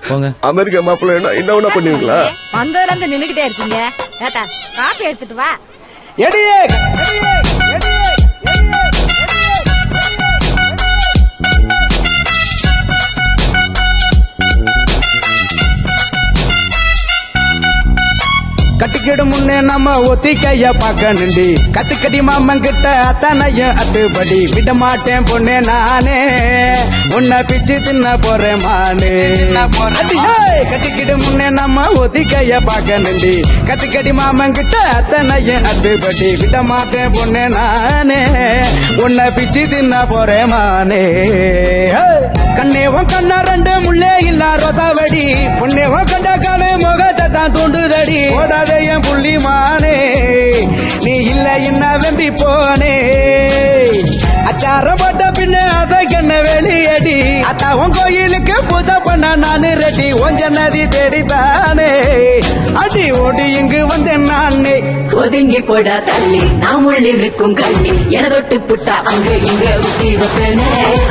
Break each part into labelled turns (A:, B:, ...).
A: போங்க.
B: அமெரிக்கா மாப்பிள்ள என்ன பண்ணுவீங்களா?
C: வந்ததுல இருந்து நின்னுகிட்டே இருக்கீங்க. ஏட்டா காப்பி எடுத்துட்டு வா.
D: எடியே கட்டிக்கிடு முன்னே நம்ம ஒத்திக்கைய பாக்கணுண்டி கத்துக்கடி மாமங்கிட்ட அத்தனையும் அத்துப்படி விட மாட்டேன் பொண்ணே நானே உன்னை பிச்சு தின்ன போறேன் மானே கட்டிக்கிடு முன்னே நம்ம ஒத்திக்கைய பாக்கணுண்டி கத்துக்கடி மாமங்கிட்ட அத்தனையும் அத்துப்படி விட மாட்டேன் பொண்ணே நானே உன்னை பிச்சு தின்ன போறேன் மானே கண்ணேவன் கண்ணா ரெண்டு முள்ளே இல்ல ரோசாவடி பொன்னேவன் கண்ட காலு முகத்தை தான் தூண்டுதடி என் புள்ளி மானே நீ இல்ல என்ன வெம்பி போனே அச்சாரம் போட்ட பின்ன ஆசை கண்ண வெளியடி அத்தாவும் கோயிலுக்கு பூஜை பண்ண நானு ரெடி ஒஞ்ச நதி தேடித்தானே அடி ஓடி இங்கு வந்தேன் நானே
E: ஒதுங்கி போடா தள்ளி நாம் உள்ளிருக்கும் கள்ளி என தொட்டு புட்டா அங்க இங்க ஊட்டி வைப்பேனே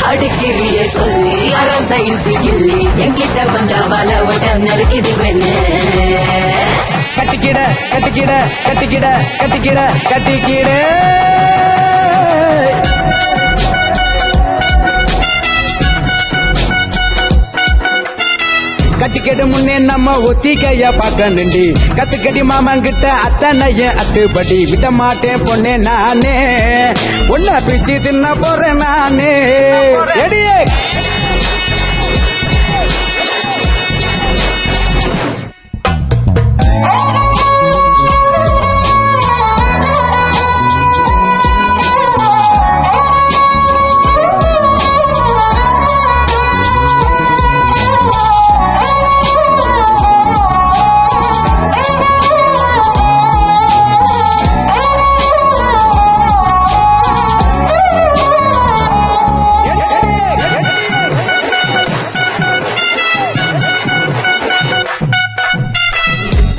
E: அடுக்கிறிய சொல்லி அரசை கிள்ளி என்கிட்ட வந்த வல ஒட்ட நறுக்கிடுவேனே
D: கட்டிக்கிட கட்டிக்கிட கட்டிக்கிட கட்டிக்கிட கட்டிக்கிட கட்டிக்கிடு முன்னே நம்ம ஒத்திக்கைய பாக்கணுண்டி கத்துக்கடி மாமங்கிட்ட அத்தனையும் அத்துப்படி விட மாட்டேன் பொண்ணே நானே உன்னை பிச்சு தின்ன போறேன் நானே எடியே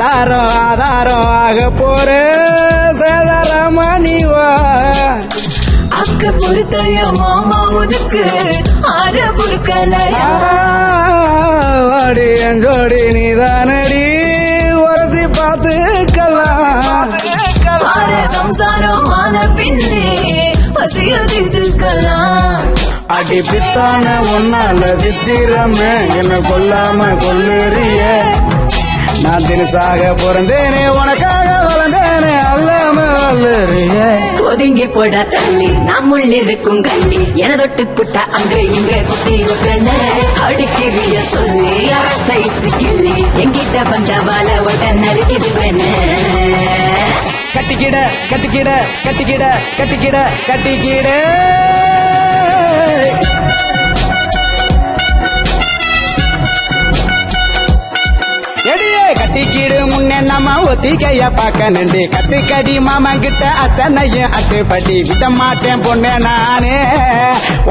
D: தாரம் ஆதாரம் ஆக போற சேதாரமணிவா
E: அக்க பொறுத்தைய மாமா உனக்கு ஆற பொறுக்கலையா
D: வாடி எஞ்சோடி நீதானடி உரசி பார்த்துக்கலாம்
E: ஆற சம்சாரம் ஆன பின்னே பசியதிக்கலாம்
D: அடி பித்தான ஒன்னால சித்திரமே என்ன கொல்லாம கொல்லுறிய நான் தினசாக பிறந்தேனே உனக்காக வளர்ந்தேனே அல்லாம வளருறிய
E: ஒதுங்கி போடா தள்ளி நாம் உள்ளிருக்கும் கள்ளி என தொட்டு புட்டா அங்க இங்க குத்தி வைப்பேனே அடுக்கிறிய சொல்லி அரசை கிள்ளி என்கிட்ட வந்த வல ஒட்ட நறுக்கிடுவேனே
D: கட்டிக்கிட கட்டிக்கிட கட்டிக்கிட கட்டிக்கிட கட்டிக்கிட எடியே கட்டிக்கிடு முன்னே நம்ம ஒத்திக்கைய பாக்கணுண்டி கத்துக்கடி மாமங்கிட்ட அத்தனையும் அத்துப்படி விட மாட்டேன் பொண்ணே நானே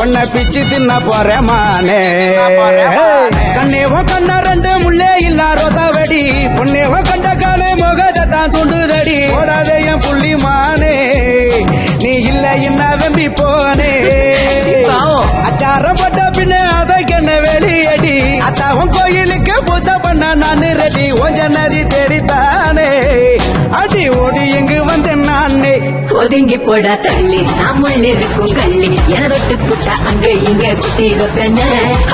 D: உன்னை பிச்சு தின்ன போறேன் மானே கண்ணேவன் கண்ணா ரெண்டு முள்ளே இல்ல ரோசாவடி பொன்னேவன் கண்ட காலு முகத்தை தான் தூண்டுதடி என் புள்ளி மானே நீ இல்ல என்ன வெம்பி போனே அச்சாரம் போட்ட பின்ன ஆசை கண்ண வெளியடி அத்தாவும் கோயிலுக்கு பூஜை பண்ண நானு ரெடி ஒஞ்ச நதி தேடித்தானே அடி ஓடி இங்கு வந்தேன் நானே
E: ஒதுங்கி போடா தள்ளி நாம் உள்ளிருக்கும் கள்ளி என தொட்டு புட்டா அங்க இங்க குத்தி வைப்பேனே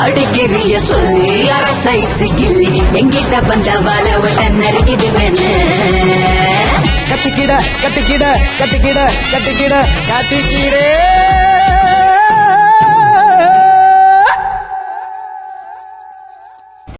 E: அடுக்கிறிய சொல்லி அரசை கிள்ளி என்கிட்ட வந்த வல ஒட்ட நறுக்கிடுவேனே
D: கட்டிக்கிட கட்டிக்கிட கட்டிக்கிட கட்டிக்கிட கட்டிக்கிடே